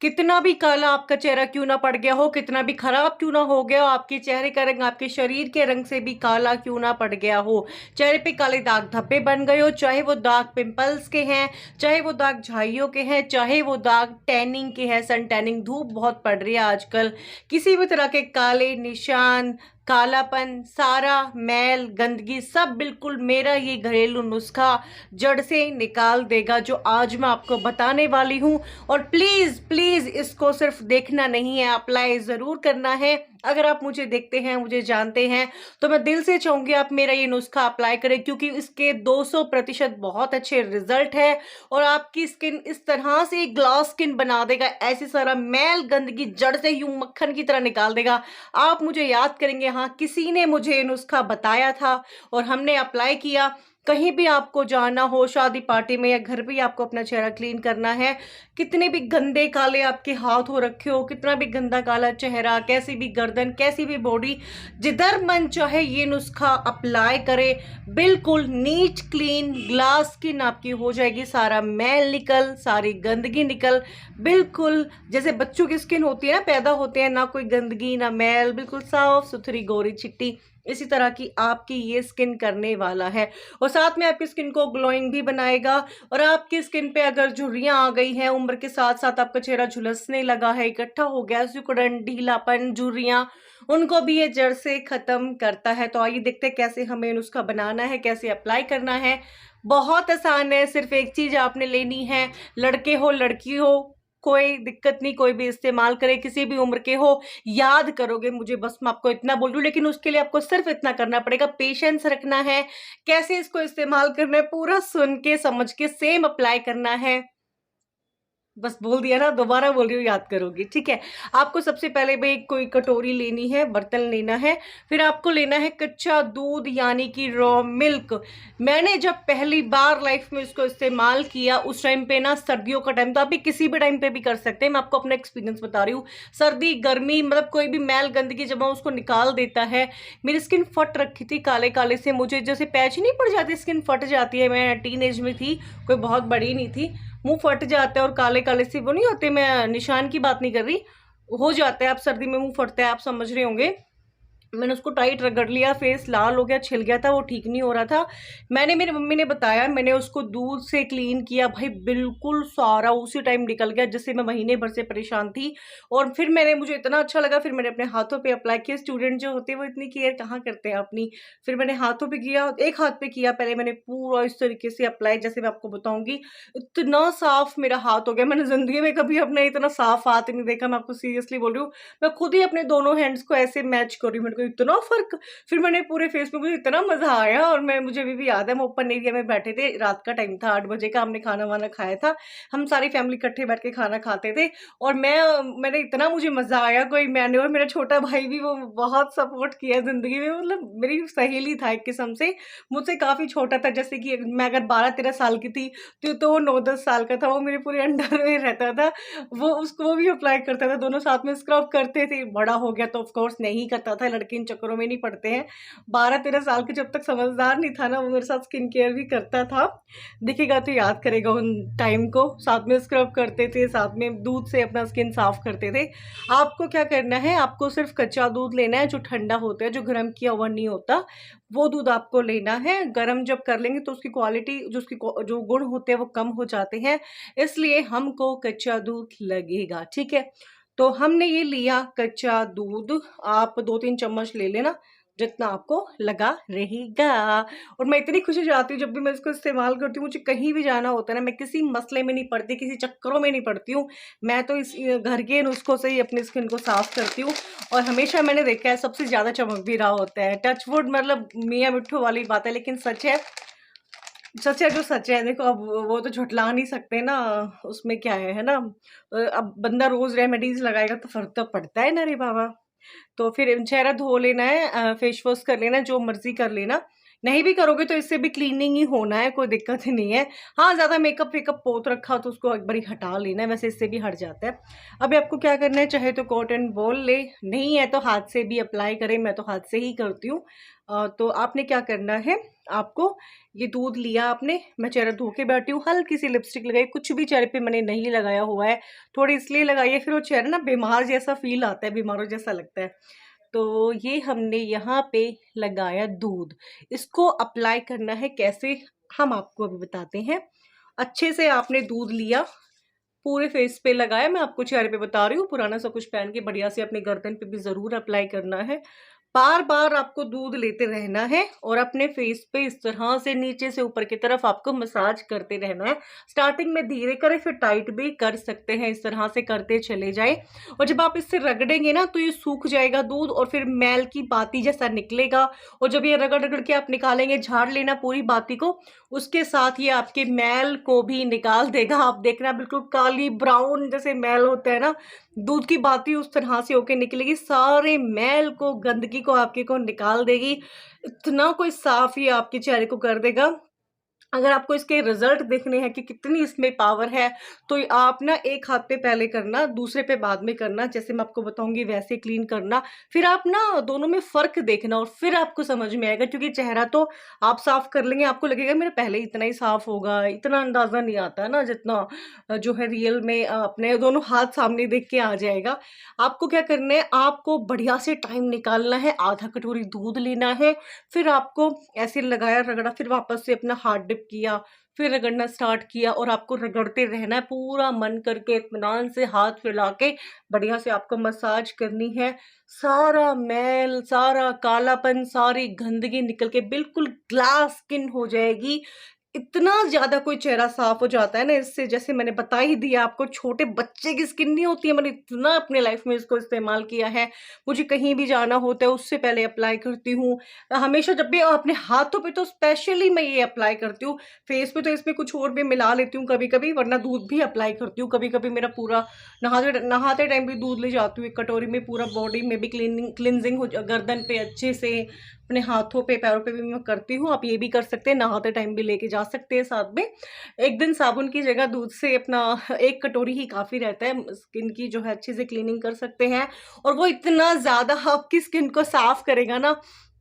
कितना भी काला आपका चेहरा क्यों ना पड़ गया हो, कितना भी खराब क्यों ना हो गया हो, आपके चेहरे का रंग आपके शरीर के रंग से भी काला क्यों ना पड़ गया हो, चेहरे पे काले दाग धब्बे बन गए हो, चाहे वो दाग पिंपल्स के हैं, चाहे वो दाग झाइयों के हैं, चाहे वो दाग टैनिंग के हैं, सन टैनिंग, धूप बहुत पड़ रही है आजकल, किसी भी तरह के काले निशान, कालापन, सारा मैल गंदगी सब बिल्कुल मेरा ये घरेलू नुस्खा जड़ से निकाल देगा, जो आज मैं आपको बताने वाली हूँ। और प्लीज प्लीज इसको सिर्फ देखना नहीं है, अप्लाई जरूर करना है। अगर आप मुझे देखते हैं, मुझे जानते हैं, तो मैं दिल से चाहूंगी आप मेरा ये नुस्खा अप्लाई करें, क्योंकि इसके 200% बहुत अच्छे रिजल्ट है। और आपकी स्किन इस तरह से ग्लास स्किन बना देगा, ऐसे सारा मैल गंदगी जड़ से यूं मक्खन की तरह निकाल देगा। आप मुझे याद करेंगे, हाँ किसी ने मुझे ये नुस्खा बताया था और हमने अप्लाई किया। कहीं भी आपको जाना हो, शादी पार्टी में या घर पे आपको अपना चेहरा क्लीन करना है, कितने भी गंदे काले आपके हाथ हो रखे हो, कितना भी गंदा काला चेहरा, कैसी भी गर्दन, कैसी भी बॉडी, जिधर मन चाहे ये नुस्खा अप्लाई करे, बिल्कुल नीट क्लीन ग्लास स्किन आपकी हो जाएगी, सारा मैल निकल, सारी गंदगी निकल, बिल्कुल जैसे बच्चों की स्किन होती है ना, पैदा होते हैं ना कोई गंदगी ना मैल, बिल्कुल साफ सुथरी गोरी चिट्टी, इसी तरह की आपकी ये स्किन करने वाला है। और साथ में आपकी स्किन को ग्लोइंग भी बनाएगा। और आपकी स्किन पे अगर झुर्रियां आ गई हैं, उम्र के साथ साथ आपका चेहरा झुलसने लगा है, इकट्ठा हो गया सिकुड़न, ढीलापन, झुर्रियां, उनको भी ये जड़ से खत्म करता है। तो आइए देखते हैं कैसे हमें नुस्खा बनाना है, कैसे अप्लाई करना है। बहुत आसान है, सिर्फ एक चीज आपने लेनी है, लड़के हो लड़की हो कोई दिक्कत नहीं, कोई भी इस्तेमाल करे, किसी भी उम्र के हो, याद करोगे मुझे, बस मैं आपको इतना बोल रही हूँ। लेकिन उसके लिए आपको सिर्फ इतना करना पड़ेगा, पेशेंस रखना है, कैसे इसको इस्तेमाल करना है पूरा सुन के समझ के सेम अप्लाई करना है। बस बोल दिया ना, दोबारा बोल रही हूँ, याद करोगी, ठीक है। आपको सबसे पहले भाई कोई कटोरी लेनी है, बर्तन लेना है, फिर आपको लेना है कच्चा दूध यानी कि रॉ मिल्क। मैंने जब पहली बार लाइफ में इसको इस्तेमाल किया उस टाइम पे ना, सर्दियों का टाइम था, आप भी किसी भी टाइम पे भी कर सकते हैं, मैं आपको अपना एक्सपीरियंस बता रही हूँ। सर्दी गर्मी मतलब कोई भी मैल गंदगी जब हम उसको निकाल देता है। मेरी स्किन फट रखी थी काले काले से, मुझे जैसे पैच नहीं पड़ जाती, स्किन फट जाती है, मैं टीन एज में थी, कोई बहुत बड़ी नहीं थी, मुंह फट जाता है और काले काले से वो नहीं होते, मैं निशान की बात नहीं कर रही, हो जाता है, आप सर्दी में मुंह फटता है, आप समझ रहे होंगे। मैंने उसको टाइट रगड़ लिया, फेस लाल हो गया, छिल गया था, वो ठीक नहीं हो रहा था। मैंने, मेरी मम्मी ने बताया, मैंने उसको दूध से क्लीन किया भाई, बिल्कुल सारा उसी टाइम निकल गया, जिससे मैं महीने भर से परेशान थी। और फिर मैंने, मुझे इतना अच्छा लगा, फिर मैंने अपने हाथों पे अप्लाई किया। स्टूडेंट जो होते हैं वो इतनी केयर कहाँ करते हैं अपनी। फिर मैंने हाथों पे किया, एक हाथ पे किया पहले मैंने, पूरा इस तरीके से अप्लाई जैसे मैं आपको बताऊंगी। इतना साफ मेरा हाथ हो गया, मैंने जिंदगी में कभी अपना इतना साफ हाथ नहीं देखा, मैं आपको सीरियसली बोल रही हूँ। मैं खुद ही अपने दोनों हैंड्स को ऐसे मैच कर रही हूँ, मेरे को इतना फर्क। फिर मैंने पूरे फेस पे, मुझे इतना मजा आया। और मैं, मुझे अभी भी याद है, हम ओपन एरिया में बैठे थे, रात का टाइम था, 8 बजे का, हमने खाना वाना खाया था, हम सारी फैमिली इकट्ठे बैठ के खाना खाते थे। और मैंने इतना, मुझे मजा आया, कोई मैंने, और मेरा छोटा भाई भी, वो बहुत सपोर्ट किया जिंदगी में, मतलब मेरी सहेली था एक किस्म से, मुझसे काफी छोटा था, जैसे कि मैं अगर 12-13 साल की थी तो वो 9-10 साल का था, वो मेरे पूरे अंडर में रहता था। वो उसको, वो भी अप्लाई करता था, दोनों साथ में स्क्रब करते थे। बड़ा हो गया तो ऑफ कोर्स नहीं करता था, लड़के इन चक्करों में नहीं पड़ते हैं। 12-13 साल के जब तक समझदार नहीं था ना, वो मेरे साथ स्किन केयर भी करता था, दिखेगा तो याद करेगा उन टाइम को। साथ में स्क्रब करते थे, साथ में दूध से अपना स्किन साफ करते थे। आपको क्या करना है, आपको सिर्फ कच्चा दूध लेना है, जो ठंडा होता है, जो गर्म किया हुआ नहीं होता, वो दूध आपको लेना है। गर्म जब कर लेंगे तो उसकी क्वालिटी, जो गुण होते हैं वो कम हो जाते हैं, इसलिए हमको कच्चा दूध लगेगा, ठीक है। तो हमने ये लिया कच्चा दूध, आप 2-3 चम्मच ले लेना, जितना आपको लगा रहेगा। और मैं इतनी खुशी जाती हूँ जब भी मैं इसको इस्तेमाल करती हूँ, मुझे कहीं भी जाना होता है ना, मैं किसी मसले में नहीं पड़ती, किसी चक्करों में नहीं पड़ती हूँ। मैं तो इस घर के नुस्खों से ही अपनी स्किन को साफ करती हूँ। और हमेशा मैंने देखा है सबसे ज्यादा चमक भी रहा होता है, टचवुड, मतलब मियाँ मिट्ठू वाली बात है, लेकिन सच है, सच है जो सच है। देखो अब वो तो झुठला नहीं सकते ना, उसमें क्या है ना। अब बंदा रोज रेमेडीज लगाएगा तो फर्क तो पड़ता है ना रे बाबा। तो फिर चेहरा धो लेना है, फेस वॉश कर लेना, जो मर्जी कर लेना। नहीं भी करोगे तो इससे भी क्लीनिंग ही होना है, कोई दिक्कत ही नहीं है। हाँ, ज़्यादा मेकअप वेकअप पोत रखा तो उसको एक बारी हटा लेना है, वैसे इससे भी हट जाता है। अभी आपको क्या करना है, चाहे तो कॉटन बॉल ले, नहीं है तो हाथ से भी अप्लाई करें, मैं तो हाथ से ही करती हूँ। तो आपने क्या करना है, आपको ये दूध लिया आपने, मैं चेहरा धो के बैठी हूँ, हल्की सी लिपस्टिक लगाई, कुछ भी चेहरे पे मैंने नहीं लगाया हुआ है, थोड़ी इसलिए लगाई है, फिर वो चेहरा ना बीमार जैसा फील आता है, बीमारों जैसा लगता है। तो ये हमने यहाँ पे लगाया दूध, इसको अप्लाई करना है कैसे, हम आपको अभी बताते हैं। अच्छे से आपने दूध लिया, पूरे फेस पे लगाया, मैं आपको चेहरे पे बता रही हूँ, पुराना सा कुछ पहन के बढ़िया से अपने गर्दन पे भी ज़रूर अप्लाई करना है। बार बार आपको दूध लेते रहना है और अपने फेस पे इस तरह से नीचे से ऊपर की तरफ आपको मसाज करते रहना है। स्टार्टिंग में धीरे करें, फिर टाइट भी कर सकते हैं, इस तरह से करते चले जाए। और जब आप इससे रगड़ेंगे ना तो ये सूख जाएगा दूध और फिर मैल की बाती जैसा निकलेगा। और जब ये रगड़ रगड़ के आप निकालेंगे, झाड़ लेना पूरी बाती को, उसके साथ ये आपके मैल को भी निकाल देगा। आप देखना बिल्कुल काली ब्राउन जैसे मैल होता है ना, दूध की बाती उस तरह से होके निकलेगी, सारे मैल को गंदगी को आपके को निकाल देगी। इतना कोई साफ ये आपके चेहरे को कर देगा। अगर आपको इसके रिजल्ट देखने हैं कि कितनी इसमें पावर है, तो आप ना एक हाथ पे पहले करना, दूसरे पे बाद में करना, जैसे मैं आपको बताऊंगी वैसे क्लीन करना। फिर आप ना दोनों में फ़र्क देखना और फिर आपको समझ में आएगा। क्योंकि चेहरा तो आप साफ़ कर लेंगे, आपको लगेगा मेरा पहले इतना ही साफ़ होगा, इतना अंदाज़ा नहीं आता है ना जितना जो है रियल में अपने दोनों हाथ सामने देख के आ जाएगा। आपको क्या करना है, आपको बढ़िया से टाइम निकालना है, आधा कटोरी दूध लेना है, फिर आपको ऐसे लगाया, रगड़ा, फिर वापस से अपना हाथ डिप किया, फिर रगड़ना स्टार्ट किया और आपको रगड़ते रहना है, पूरा मन करके इत्मीनान से हाथ फैला के बढ़िया से आपको मसाज करनी है। सारा मैल, सारा कालापन, सारी गंदगी निकल के बिल्कुल ग्लास स्किन हो जाएगी। इतना ज़्यादा कोई चेहरा साफ हो जाता है ना इससे, जैसे मैंने बता ही दिया आपको, छोटे बच्चे की स्किन नहीं होती है, मैंने इतना अपने लाइफ में इसको इस्तेमाल किया है। मुझे कहीं भी जाना होता है उससे पहले अप्लाई करती हूँ। हमेशा जब भी अपने हाथों पे तो स्पेशली मैं ये अप्लाई करती हूँ। फेस पे तो इसमें कुछ और भी मिला लेती हूँ कभी-कभी, वरना दूध भी अप्लाई करती हूँ। कभी-कभी मेरा पूरा नहाते नहाते टाइम भी दूध ले जाती हूँ एक कटोरी में, पूरा बॉडी में भी क्लींजिंग हो गर्दन पे अच्छे से, अपने हाथों पे, पैरों पे भी मैं करती हूँ। आप ये भी कर सकते हैं, नहाते टाइम भी लेके जा सकते हैं साथ में। एक दिन साबुन की जगह दूध से अपना 1 कटोरी ही काफ़ी रहता है, स्किन की जो है अच्छे से क्लीनिंग कर सकते हैं। और वो इतना ज़्यादा आपकी स्किन को साफ़ करेगा ना,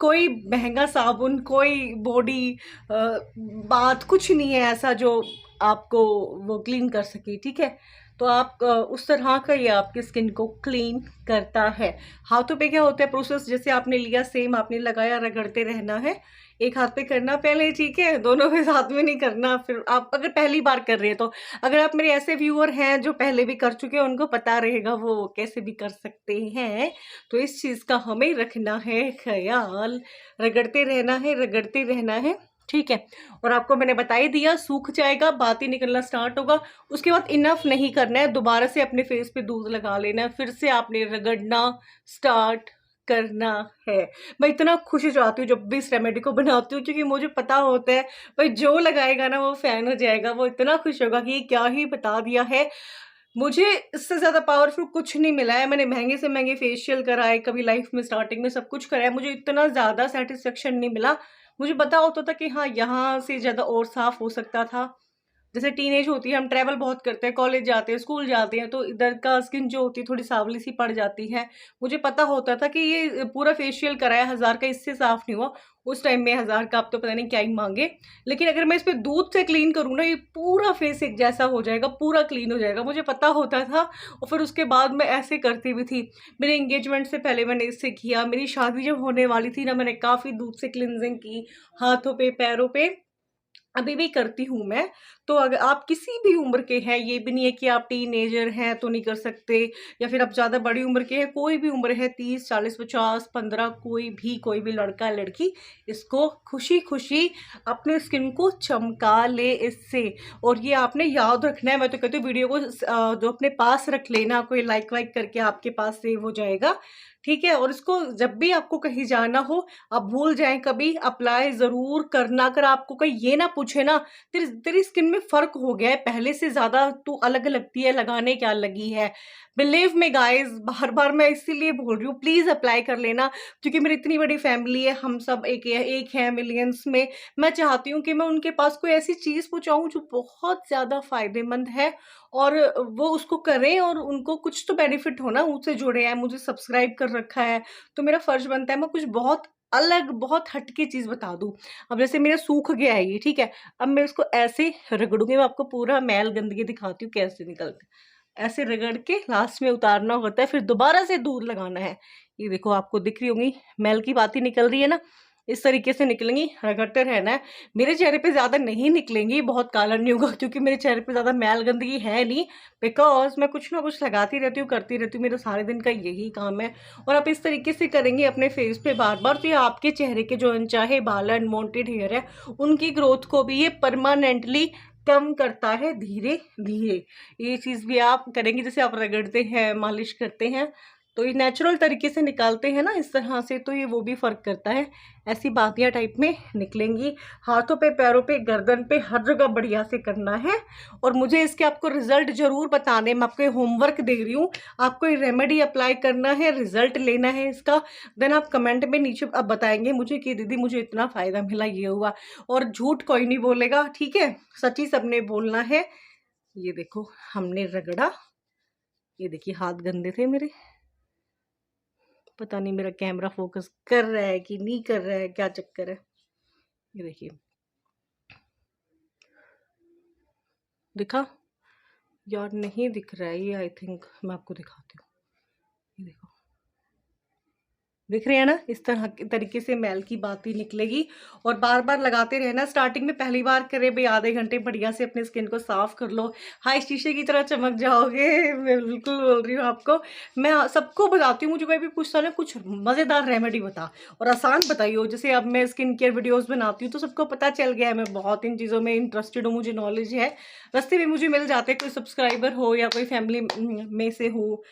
कोई महँगा साबुन, कोई बॉडी बाथ कुछ नहीं है ऐसा जो आपको वो क्लीन कर सके, ठीक है? तो आप उस तरह का ये आपकी स्किन को क्लीन करता है। हाथों पे क्या होता है प्रोसेस, जैसे आपने लिया सेम आपने लगाया, रगड़ते रहना है। एक हाथ पे करना पहले, ठीक है? दोनों पे साथ में नहीं करना। फिर आप अगर पहली बार कर रहे हैं तो, अगर आप मेरे ऐसे व्यूअर हैं जो पहले भी कर चुके हैं, उनको पता रहेगा वो कैसे भी कर सकते हैं। तो इस चीज़ का हमें रखना है ख़याल, रगड़ते रहना है, रगड़ते रहना है, ठीक है? और आपको मैंने बता ही दिया, सूख जाएगा, बात ही निकलना स्टार्ट होगा। उसके बाद इनफ नहीं करना है, दोबारा से अपने फेस पे दूध लगा लेना है, फिर से आपने रगड़ना स्टार्ट करना है। मैं इतना खुश हो जाती हूँ जब भी इस रेमेडी को बनाती हूँ, क्योंकि मुझे पता होता है भाई जो लगाएगा ना वो फ़ैन हो जाएगा, वो इतना खुश होगा कि ये क्या ही बता दिया है। मुझे इससे ज़्यादा पावरफुल कुछ नहीं मिला है। मैंने महँगे से महँगे फेशियल कराए, कभी लाइफ़ में स्टार्टिंग में सब कुछ कराया, मुझे इतना ज़्यादा सैटिस्फैक्शन नहीं मिला। मुझे पता होता था कि हाँ, यहाँ से ज़्यादा और साफ़ हो सकता था। जैसे टीनेज होती है, हम ट्रैवल बहुत करते हैं, कॉलेज जाते हैं, स्कूल जाते हैं, तो इधर का स्किन जो होती है थोड़ी सांवली-सी पड़ जाती है। मुझे पता होता था कि ये पूरा फेशियल कराया 1000 का, इससे साफ़ नहीं हुआ। उस टाइम में 1000 का अब तो पता नहीं क्या ही माँगे। लेकिन अगर मैं इस पे दूध से क्लीन करूँ ना, ये पूरा फेस एक जैसा हो जाएगा, पूरा क्लीन हो जाएगा। मुझे पता होता था और फिर उसके बाद मैं ऐसे करती भी थी। मेरे एंगेजमेंट से पहले मैंने इससे किया, मेरी शादी जब होने वाली थी ना, मैंने काफ़ी दूध से क्लींजिंग की, हाथों पे, पैरों पे। अभी भी करती हूँ मैं। तो अगर आप किसी भी उम्र के हैं, ये भी नहीं है कि आप टीनेजर हैं तो नहीं कर सकते, या फिर आप ज़्यादा बड़ी उम्र के हैं, कोई भी उम्र है, 30, 40, 50, 15, कोई भी लड़का लड़की इसको खुशी-खुशी अपने स्किन को चमका ले इससे। और ये आपने याद रखना है, मैं तो कहती हूँ वीडियो को जो अपने पास रख लेना, कोई लाइक वाइक करके आपके पास सेव हो जाएगा, ठीक है? और इसको जब भी आपको कहीं जाना हो, आप भूल जाएँ कभी, अप्लाई ज़रूर करना। अगर आपको कोई ये ना पूछे ना, तेरी तेरी स्किन में फ़र्क हो गया है, पहले से ज़्यादा तू अलग लगती है, लगाने क्या लगी है। बिलीव मी गाइज़, बार-बार मैं इसीलिए बोल रही हूँ, प्लीज़ अप्लाई कर लेना, क्योंकि मेरी इतनी बड़ी फैमिली है, हम सब एक हैं मिलियंस में। मैं चाहती हूँ कि मैं उनके पास कोई ऐसी चीज़ पहुँचाऊँ जो बहुत ज़्यादा फ़ायदेमंद है और वो उसको करें और उनको कुछ तो बेनिफिट हो ना, मुझसे जुड़े हैं, मुझे सब्सक्राइब कर रखा है, तो मेरा फ़र्ज़ बनता है मैं कुछ बहुत अलग, बहुत हट के चीज़ बता दूँ। अब जैसे मेरा सूख गया है ये, ठीक है? अब मैं इसको ऐसे रगड़ूँगी, मैं आपको पूरा मैल गंदगी दिखाती हूँ कैसे निकलता है। ऐसे रगड़ के लास्ट में उतारना होता है, फिर दोबारा से दूध लगाना है। ये देखो आपको दिख रही होंगी मैल की बातें निकल रही है ना, इस तरीके से निकलेंगी, रगड़ते रहना है। मेरे चेहरे पे ज़्यादा नहीं निकलेंगी, बहुत काला नहीं होगा क्योंकि मेरे चेहरे पे ज़्यादा मैल गंदगी है नहीं, बिकॉज़ मैं कुछ ना कुछ लगाती रहती हूँ, करती रहती हूँ, मेरा सारे दिन का यही काम है। और आप इस तरीके से करेंगे अपने फेस पे बार-बार, तो ये आपके चेहरे के जो अनचाहे बाल, अनवांटेड हेयर है, उनकी ग्रोथ को भी ये परमानेंटली कम करता है धीरे-धीरे। ये चीज़ भी आप करेंगे, जैसे आप रगड़ते हैं, मालिश करते हैं, तो ये नेचुरल तरीके से निकालते हैं ना इस तरह से, तो ये वो भी फ़र्क करता है। ऐसी बातियाँ टाइप में निकलेंगी, हाथों पे, पैरों पे, गर्दन पे, हर जगह बढ़िया से करना है। और मुझे इसके आपको रिज़ल्ट ज़रूर बताने, मैं आपको ये होमवर्क दे रही हूँ, आपको ये रेमेडी अप्लाई करना है, रिज़ल्ट लेना है इसका। देन आप कमेंट में नीचे आप बताएँगे मुझे कि दीदी मुझे इतना फ़ायदा मिला, ये हुआ। और झूठ कोई नहीं बोलेगा, ठीक है? सच ही सबने बोलना है। ये देखो हमने रगड़ा, ये देखिए हाथ गंदे थे मेरे, पता नहीं मेरा कैमरा फ़ोकस कर रहा है कि नहीं कर रहा है, क्या चक्कर है? ये देखिए, दिखा? यार नहीं दिख रहा है ये, आई थिंक मैं आपको दिखाती हूँ। ये देखो। दिख रही है ना, इस तरह के तरीके से मैल की बात ही निकलेगी और बार-बार लगाते रहना। स्टार्टिंग में पहली बार करे भई आधे घंटे बढ़िया से अपने स्किन को साफ कर लो, हाय शीशे की तरह चमक जाओगे। मैं बिल्कुल बोल रही हूँ आपको। मैं सबको बताती हूँ, मुझे कोई भी पूछता है ना कुछ मज़ेदार रेमेडी बता और आसान बताइयो। जैसे अब मैं स्किन केयर वीडियोज़ बनाती हूँ तो सबको पता चल गया है मैं बहुत इन चीज़ों में इंटरेस्टेड हूँ, मुझे नॉलेज है। रास्ते में मुझे मिल जाते हैं, कोई सब्सक्राइबर हो या कोई फैमिली में से हो,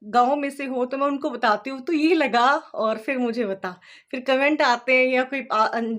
गाँव में से हो, तो मैं उनको बताती हूँ, तो ये लगा और फिर मुझे बता। फिर कमेंट आते हैं या कोई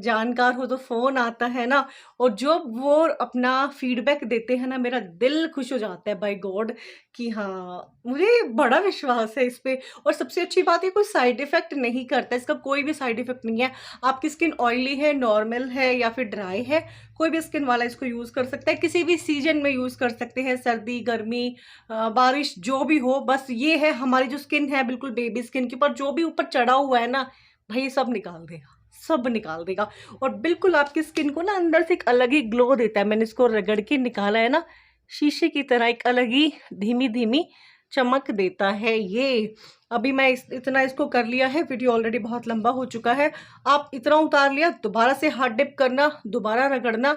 जानकार हो तो फ़ोन आता है ना, और जो वो अपना फीडबैक देते हैं ना, मेरा दिल खुश हो जाता है बाय गॉड कि हाँ, मुझे बड़ा विश्वास है इस पे। और सबसे अच्छी बात, ये कोई साइड इफ़ेक्ट नहीं करता, इसका कोई भी साइड इफ़ेक्ट नहीं है। आपकी स्किन ऑयली है, नॉर्मल है या फिर ड्राई है, कोई भी स्किन वाला इसको यूज़ कर सकता है, किसी भी सीज़न में यूज़ कर सकते हैं, सर्दी, गर्मी, बारिश जो भी हो। बस ये है हमारी जो स्किन है बिल्कुल बेबी स्किन के ऊपर जो भी ऊपर चढ़ा हुआ है ना, भई सब निकाल देगा, सब निकाल देगा और बिल्कुल आपकी स्किन को ना अंदर से एक अलग ही ग्लो देता है। मैंने इसको रगड़ के निकाला है ना, शीशे की तरह एक अलग ही धीमी-धीमी चमक देता है ये। अभी मैं इतना इसको कर लिया है, वीडियो ऑलरेडी बहुत लंबा हो चुका है। आप इतना उतार लिया, दोबारा से हाथ डिप करना, दोबारा रगड़ना,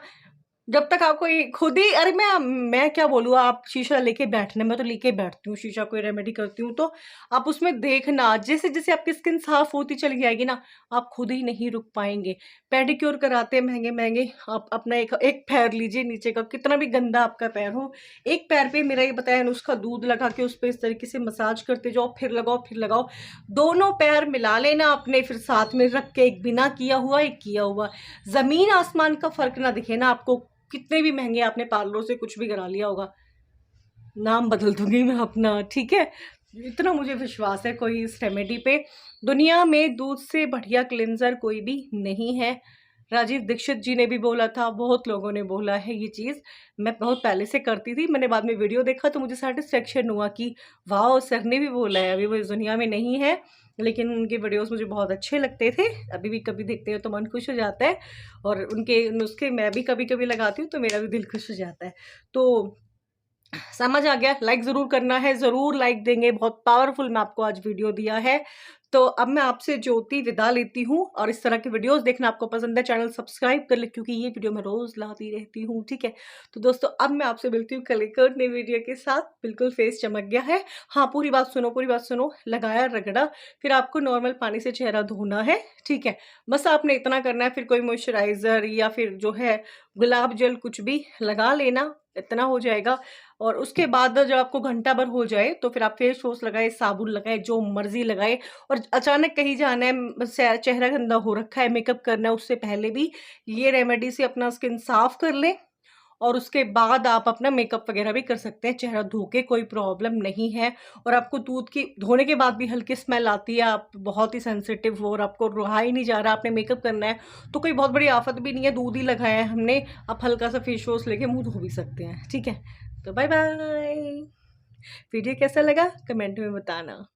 जब तक आपको ये खुद ही, अरे मैं क्या बोलूँ, आप शीशा लेके बैठना, मैं तो लेके बैठती हूँ शीशा, कोई रेमेडी करती हूँ तो आप उसमें देखना, जैसे-जैसे आपकी स्किन साफ होती चली जाएगी ना, आप खुद ही नहीं रुक पाएँगे। पेडिक्योर कराते हैं महँगे-महँगे, आप अपना एक एक पैर लीजिए नीचे का, कितना भी गंदा आपका पैर हो, एक पैर पे मेरा ये बताया नुस्खा, दूध लगा के उस पे इस तरीके से मसाज करते जाओ, फिर लगाओ, फिर लगाओ। दोनों पैर मिला लेना अपने, फिर साथ में रख के, एक बिना किया हुआ, एक किया हुआ। ज़मीन आसमान का फ़र्क ना दिखे ना आपको, कितने भी महँगे आपने पार्लरों से कुछ भी करा लिया होगा, नाम बदल दूँगी मैं अपना, ठीक है? इतना मुझे विश्वास है कोई इस रेमेडी पे। दुनिया में दूध से बढ़िया क्लींज़र कोई भी नहीं है। राजीव दीक्षित जी ने भी बोला था, बहुत लोगों ने बोला है ये चीज़। मैं बहुत पहले से करती थी, मैंने बाद में वीडियो देखा तो मुझे सैटिस्फैक्शन हुआ कि वाओ! सर ने भी बोला है, अभी वो इस दुनिया में नहीं है, लेकिन उनके वीडियोज़ मुझे बहुत अच्छे लगते थे। अभी भी कभी देखते हैं तो मन खुश हो जाता है और उनके नुस्खे मैं भी कभी-कभी लगाती हूँ तो मेरा भी दिल खुश हो जाता है। तो समझ आ गया, लाइक ज़रूर करना है, ज़रूर लाइक देंगे, बहुत पावरफुल मैं आपको आज वीडियो दिया है। तो अब मैं आपसे ज्योति विदा लेती हूँ और इस तरह की वीडियोज़ देखना आपको पसंद है, चैनल सब्सक्राइब कर लें क्योंकि ये वीडियो मैं रोज़ लाती रहती हूँ, ठीक है? तो दोस्तों अब मैं आपसे मिलती हूँ कल एक और नई वीडियो के साथ, बिल्कुल फेस चमक गया है। हाँ, पूरी बात सुनो, लगाया, रगड़ा, फिर आपको नॉर्मल पानी से चेहरा धोना है, ठीक है? बस आपने इतना करना है, फिर कोई मॉइस्चराइज़र या फिर जो है गुलाब जल कुछ भी लगा लेना, इतना हो जाएगा। और उसके बाद जब आपको घंटा भर हो जाए तो फिर आप फेस वॉश लगाएँ, साबुन लगाएँ, जो मर्ज़ी लगाएँ। और अचानक कहीं जाना है, चेहरा गंदा हो रखा है, मेकअप करना है, उससे पहले भी ये रेमेडी से अपना स्किन साफ कर लें और उसके बाद आप अपना मेकअप वगैरह भी कर सकते हैं चेहरा धो के, कोई प्रॉब्लम नहीं है। और आपको दूध की धोने के बाद भी हल्की स्मेल आती है, आप बहुत ही सेंसिटिव हो और आपको रहा ही नहीं जा रहा, आपने मेकअप करना है, तो कोई बहुत बड़ी आफत भी नहीं है, दूध ही लगाया है हमने। आप हल्का सा फेस वॉश लेके मुंह धो भी सकते हैं, ठीक है। तो बाय बाय। वीडियो कैसा लगा कमेंट में बताना।